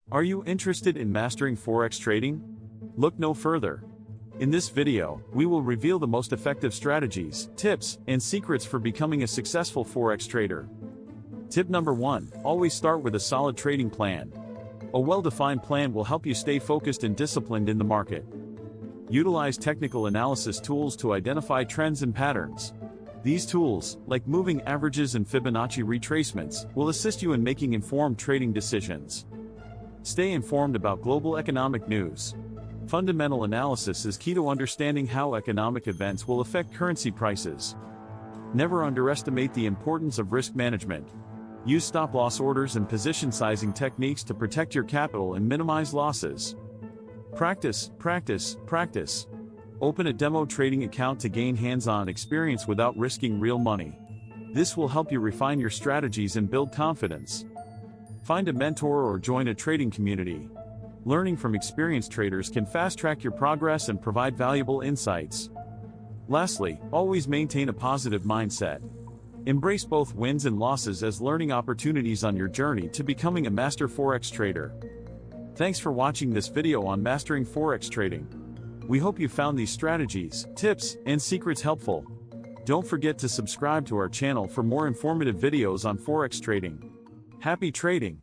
Are you interested in mastering Forex trading? Look no further. In this video, we will reveal the most effective strategies, tips, and secrets for becoming a successful Forex trader. Tip number 1, always start with a solid trading plan. A well-defined plan will help you stay focused and disciplined in the market. Utilize technical analysis tools to identify trends and patterns. These tools, like moving averages and Fibonacci retracements, will assist you in making informed trading decisions. Stay informed about global economic news. Fundamental analysis is key to understanding how economic events will affect currency prices. Never underestimate the importance of risk management. Use stop-loss orders and position sizing techniques to protect your capital and minimize losses. Practice, practice, practice. Open a demo trading account to gain hands-on experience without risking real money. This will help you refine your strategies and build confidence. Find a mentor or join a trading community. Learning from experienced traders can fast-track your progress and provide valuable insights. Lastly, always maintain a positive mindset. Embrace both wins and losses as learning opportunities on your journey to becoming a master Forex trader. Thanks for watching this video on mastering Forex trading. We hope you found these strategies, tips, and secrets helpful. Don't forget to subscribe to our channel for more informative videos on Forex trading. Happy trading!